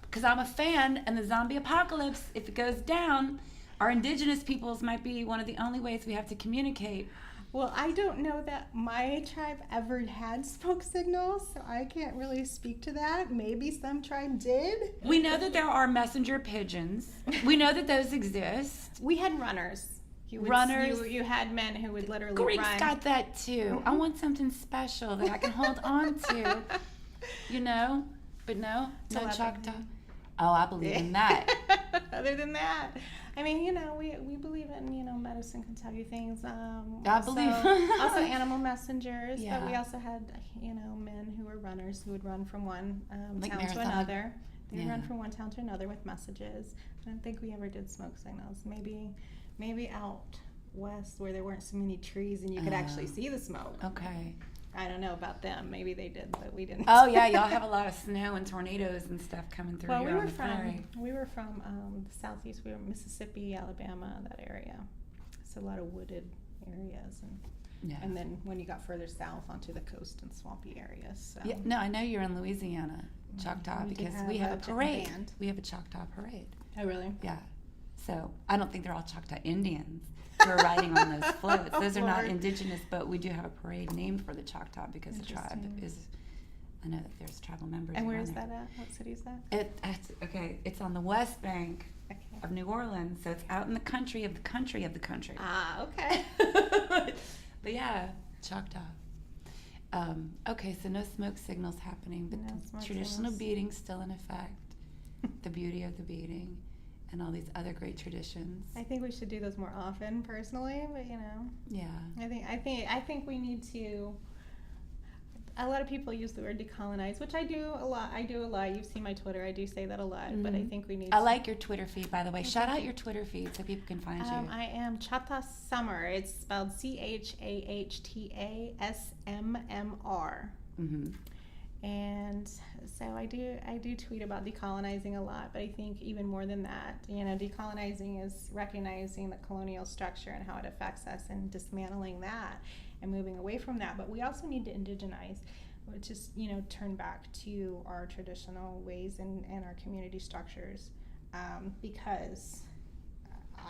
because I'm a fan, and the zombie apocalypse, if it goes down, our indigenous peoples might be one of the only ways we have to communicate. Well, I don't know that my tribe ever had smoke signals, so I can't really speak to that. Maybe some tribe did. We know that there are messenger pigeons. We know that those exist. We had runners. Runners. You had men who would literally Greeks run. got that too. I want something special that I can hold on to. But no Telepathy. Choctaw. Oh, I believe in that. Other than that, I mean, we believe in, medicine can tell you things. believe. Also animal messengers, Yeah. but we also had, men who were runners who would run from one Like town marathon. to another. They would Yeah. run from one town to another with messages. I don't think we ever did smoke signals. Maybe out west where there weren't so many trees and you could actually see the smoke. Okay. I don't know about them. Maybe they did, but we didn't. Oh yeah, y'all have a lot of snow and tornadoes and stuff coming through Well, here we on were the prairie. from the southeast. We were Mississippi, Alabama, that area. It's a lot of wooded areas, and then when you got further south onto the coast and swampy areas. So. Yeah, no, I know you're in Louisiana, Choctaw, We do because have we have a different parade. band. We have a Choctaw parade. Oh, really? Yeah. So I don't think they're all Choctaw Indians who are riding on those floats. Those are not Lord. indigenous, but we do have a parade named for the Choctaw because the tribe Interesting. is. I know that there's tribal members. And where around is there. that at? What city is that? It's on the west bank Okay. of New Orleans, so it's out in the country of the country of the country. Ah, okay. But yeah, Choctaw. Okay, so no smoke signals happening, but No the smoke traditional signals. beating's still in effect. The beauty of the beating, and all these other great traditions. I think we should do those more often, personally. But Yeah. I think we need to. A lot of people use the word decolonize, which I do a lot. You've seen my Twitter. I do say that a lot. But I think we need. I like your Twitter feed, by the way. Shout out your Twitter feed so people can find you. I am Choctaw Summer. It's spelled CHAHTASMMR. Mm-hmm. And so I do tweet about decolonizing a lot, but I think even more than that, decolonizing is recognizing the colonial structure and how it affects us and dismantling that and moving away from that. But we also need to indigenize, which is, turn back to our traditional ways and our community structures, because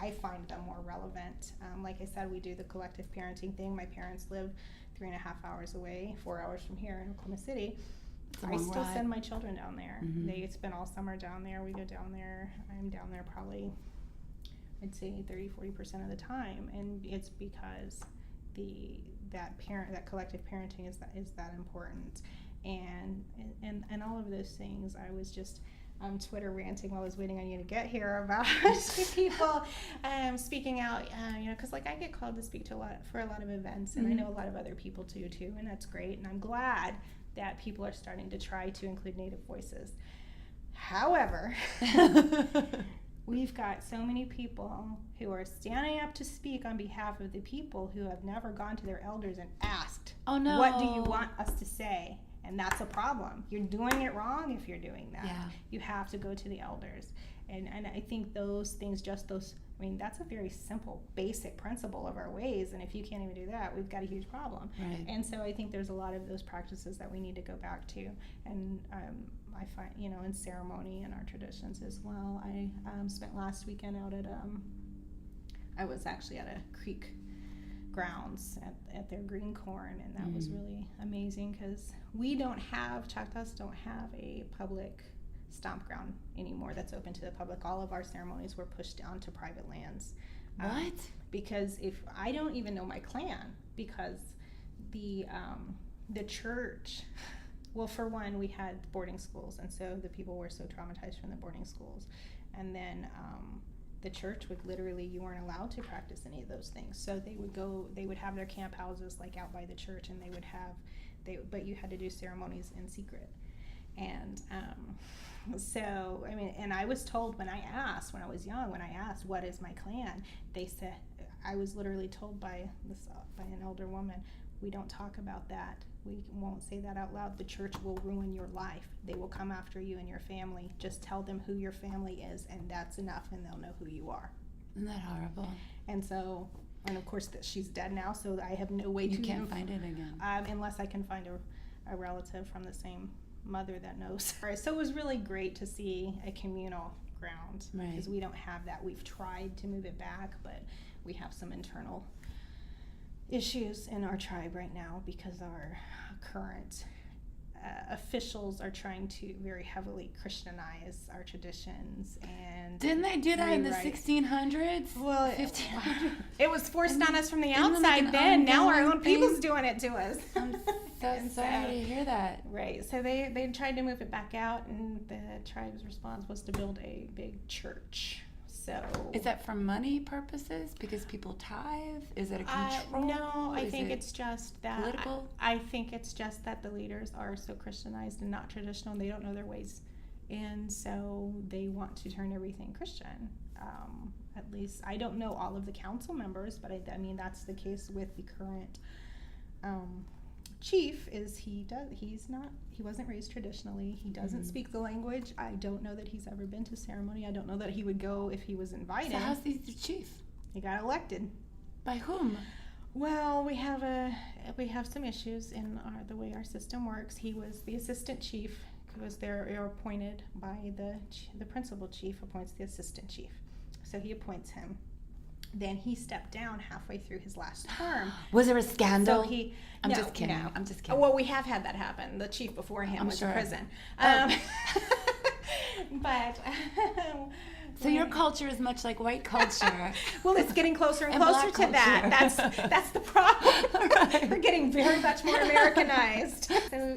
I find them more relevant. Like I said, we do the collective parenting thing. My parents live 3.5 hours away, 4 hours from here in Oklahoma City. I still send my children down there. Mm-hmm. They spend all summer down there. We go down there. I'm down there probably, I'd say 30-40% of the time, and it's because that collective parenting is that important, and all of those things. I was just Twitter ranting while I was waiting on you to get here about people speaking out, because I get called to speak for a lot of events, and I know a lot of other people too, and that's great, and I'm glad that people are starting to try to include Native voices. However, we've got so many people who are standing up to speak on behalf of the people who have never gone to their elders and asked, Oh no! what do you want us to say? And that's a problem. You're doing it wrong if you're doing that. Yeah. You have to go to the elders. And I think those things, that's a very simple, basic principle of our ways. And if you can't even do that, we've got a huge problem. Right. And so I think there's a lot of those practices that we need to go back to. And I find, in ceremony and our traditions as well. I spent last weekend out at, I was actually at a creek grounds at their green corn, and that was really amazing because Choctaws don't have a public stomp ground anymore that's open to the public. All of our ceremonies were pushed down to private lands. What? Because if I don't even know my clan, because the church, well, for one, we had boarding schools, and so the people were so traumatized from the boarding schools, and then the church would literally, you weren't allowed to practice any of those things. So they would have their camp houses like out by the church, and but you had to do ceremonies in secret. And so, I mean, and I was told when I was young, when I asked, what is my clan? They said, I was literally told by an elder woman, we don't talk about that. We won't say that out loud. The church will ruin your life. They will come after you and your family. Just tell them who your family is, and that's enough, and they'll know who you are. Isn't that horrible? And so, and of course, she's dead now, so I have no way to... You can't find it again. Unless I can find a relative from the same mother that knows. So it was really great to see a communal ground, because we don't have that. We've tried to move it back, but we have some internal issues in our tribe right now because our current officials are trying to very heavily Christianize our traditions. And didn't they do that in the 1600s? Well, 1500s? It was forced on us from the outside then. Now our own people's doing it to us. I'm so sorry to hear that. Right. So they tried to move it back out, and the tribe's response was to build a big church. So is that for money purposes? Because people tithe? Is it a control? No, I think it's just that political? I think it's just that the leaders are so Christianized and not traditional, and they don't know their ways, and so they want to turn everything Christian. At least I don't know all of the council members, but I mean that's the case with the current chief. He wasn't raised traditionally. He doesn't speak the language. I don't know that he's ever been to ceremony. I don't know that he would go if he was invited. So how's he the chief? He got elected. By whom? Well, we have some issues in the way our system works. He was the assistant chief, because they're appointed by the principal chief appoints the assistant chief. So he appoints him. Then he stepped down halfway through his last term. Was there a scandal? So I'm just kidding. Well, we have had that happen. The chief before him was in prison. But so your culture is much like white culture. Well, it's getting closer and closer to that. That's the problem. Right. We're getting very much more Americanized.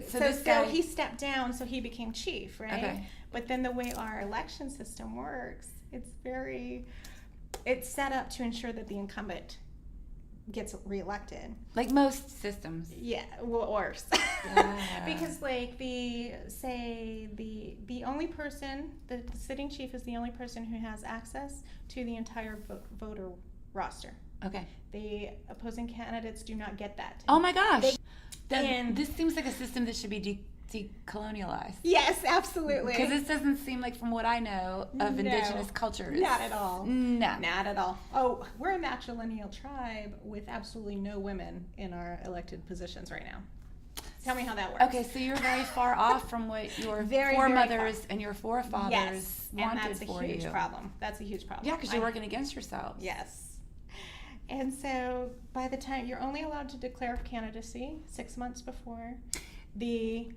So he stepped down, so he became chief, right? Okay. But then the way our election system works, it's set up to ensure that the incumbent gets reelected. Like most systems. Yeah, well, worse. Yeah. Because like the only person, the sitting chief is the only person who has access to the entire voter roster. Okay. The opposing candidates do not get that. Oh my gosh. This seems like a system that should be decolonialized. Yes, absolutely. Because this doesn't seem like, from what I know of indigenous cultures. Not at all. No. Not at all. Oh, we're a matrilineal tribe with absolutely no women in our elected positions right now. Tell me how that works. Okay, so you're very far off from what your foremothers and your forefathers wanted for you. Yes, and that's a huge problem. That's a huge problem. Yeah, because you're working against yourselves. Yes. And so by the time, you're only allowed to declare candidacy 6 months before the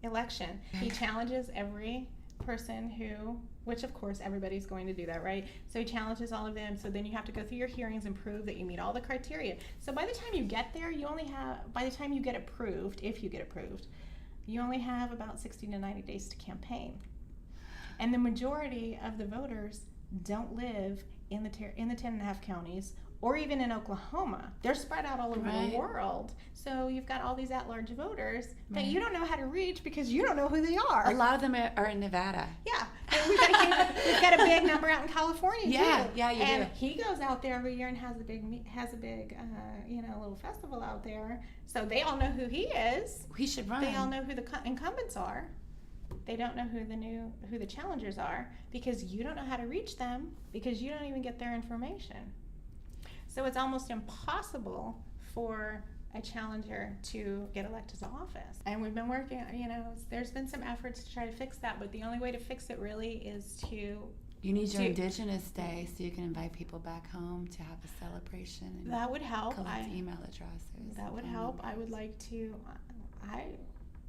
election. He challenges every person which of course everybody's going to do that, right? So he challenges all of them. So then you have to go through your hearings and prove that you meet all the criteria. So by the time you get there, by the time you get approved, if you get approved, you only have about 60 to 90 days to campaign. And the majority of the voters don't live in the 10.5 counties, or even in Oklahoma. They're spread out all over the world. So you've got all these at-large voters that you don't know how to reach because you don't know who they are. A lot of them are in Nevada. Yeah. And we've got a big number out in California, too. Yeah, you do. And he goes out there every year and has a big little festival out there. So they all know who he is. He should run. They all know who the incumbents are. They don't know who the challengers are, because you don't know how to reach them, because you don't even get their information. So it's almost impossible for a challenger to get elected to office. And we've been working, there's been some efforts to try to fix that, but the only way to fix it really is to... You need your Indigenous Day so you can invite people back home to have a celebration. And that would help. Collect email addresses. That would help. I would like to...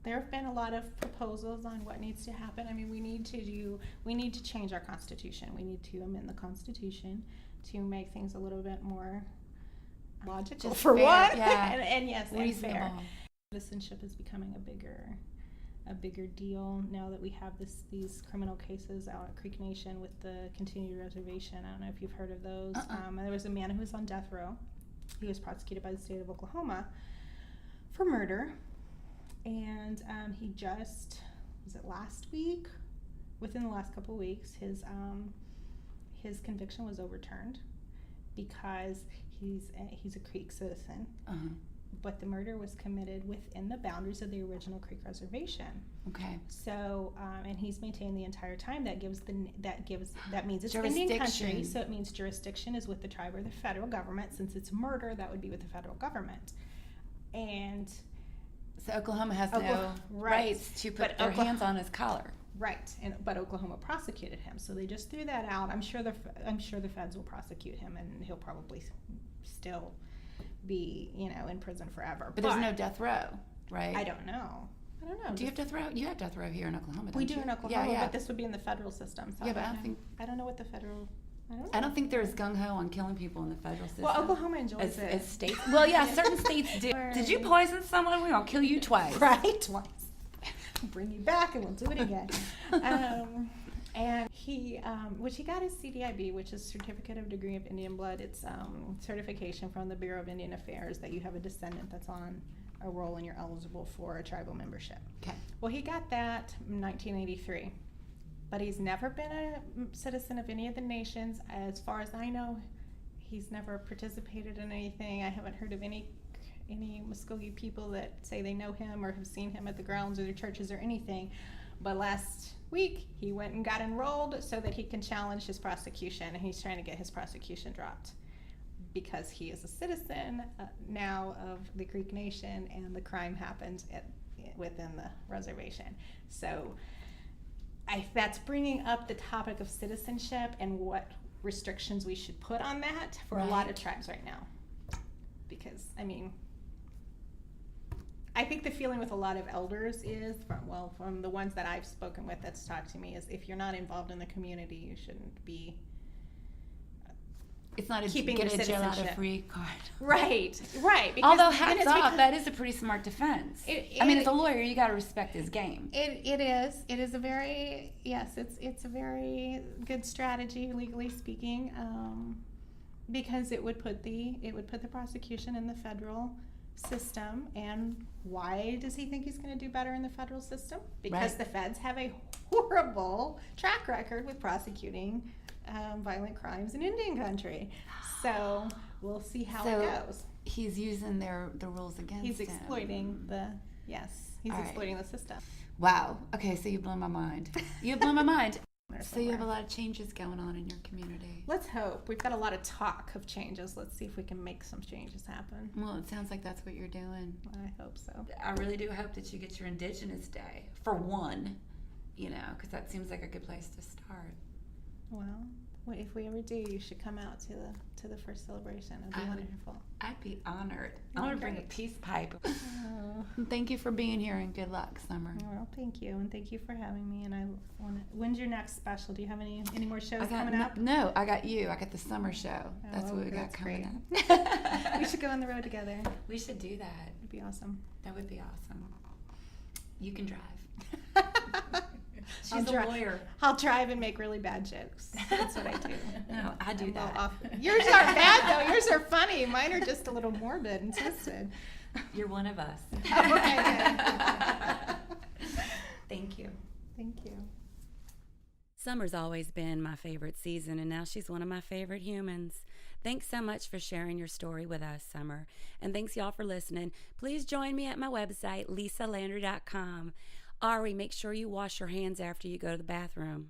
There have been a lot of proposals on what needs to happen. I mean, we need to change our Constitution. We need to amend the Constitution to make things a little bit more logical, just for fair, one, yeah. and yes, reasonable. And fair. Citizenship is becoming a a bigger deal now that we have these criminal cases out at Creek Nation with the continued reservation. I don't know if you've heard of those. And there was a man who was on death row. He was prosecuted by the state of Oklahoma for murder, and he just, was it last week? Within the last couple of weeks, his conviction was overturned because he's a Creek citizen. But the murder was committed within the boundaries of the original Creek Reservation. Okay. So, and he's maintained the entire time. That means it's Indian country. So it means jurisdiction is with the tribe or the federal government. Since it's murder, that would be with the federal government. And so Oklahoma has no rights to put their hands on his collar. Right, but Oklahoma prosecuted him, so they just threw that out. I'm sure the feds will prosecute him, and he'll probably still be, in prison forever. But there's no death row, right? I don't know. Do you have death row? You have death row here in Oklahoma, don't we do you? In Oklahoma, but this would be in the federal system. So I don't know what the federal. I don't think they're as gung-ho on killing people in the federal system. Well, Oklahoma enjoys it. As states. Well, yeah, certain states do. Did you poison someone? We're going to kill you twice. Right, twice. Bring you back and we'll do it again. And he got his CDIB, which is Certificate of Degree of Indian Blood. It's certification from the Bureau of Indian Affairs that you have a descendant that's on a roll and you're eligible for a tribal membership. Okay. Well, he got that in 1983, but he's never been a citizen of any of the nations. As far as I know, he's never participated in anything. I haven't heard of any Muskogee people that say they know him or have seen him at the grounds or their churches or anything. But last week, he went and got enrolled so that he can challenge his prosecution, and he's trying to get his prosecution dropped because he is a citizen now of the Creek Nation, and the crime happened within the reservation. So that's bringing up the topic of citizenship and what restrictions we should put on that for a lot of tribes right now. Because, I think the feeling with a lot of elders is, from the ones that I've spoken with that's talked to me, is if you're not involved in the community, you shouldn't be it's not a keeping get your a jail out of free card. Right. Because although hats off, that is a pretty smart defense. As a lawyer, you got to respect his game. It is. It is a very, it's a very good strategy, legally speaking, because it would put the prosecution in the federal system. And why does he think he's going to do better in the federal system? Because the feds have a horrible track record with prosecuting violent crimes in Indian country. So we'll see how it goes. He's using the rules against him. He's exploiting exploiting the system. Wow. Okay, so you blow my mind. You blow my mind. So you have a lot of changes going on in your community. Let's hope. We've got a lot of talk of changes. Let's see if we can make some changes happen. Well, it sounds like that's what you're doing. I hope so. I really do hope that you get your Indigenous Day, for one, because that seems like a good place to start. Well, if we ever do, you should come out to the first celebration. It'd be wonderful. I'd be honored. I want to bring a peace pipe. Thank you for being here, and good luck, Summer. Well, thank you, and thank you for having me. And when's your next special? Do you have any more shows coming up? No, I got you. I got the summer show. That's what we got coming up. We should go on the road together. We should do that. It'd be awesome. That would be awesome. You can drive. She's a lawyer. I'll drive and make really bad jokes. That's what I do. No, I do that. Yours aren't bad, though. Yours are funny. Mine are just a little morbid and twisted. You're one of us. Okay. Thank you. Thank you. Summer's always been my favorite season, and now she's one of my favorite humans. Thanks so much for sharing your story with us, Summer. And thanks, y'all, for listening. Please join me at my website, lisalandry.com. Ari, make sure you wash your hands after you go to the bathroom.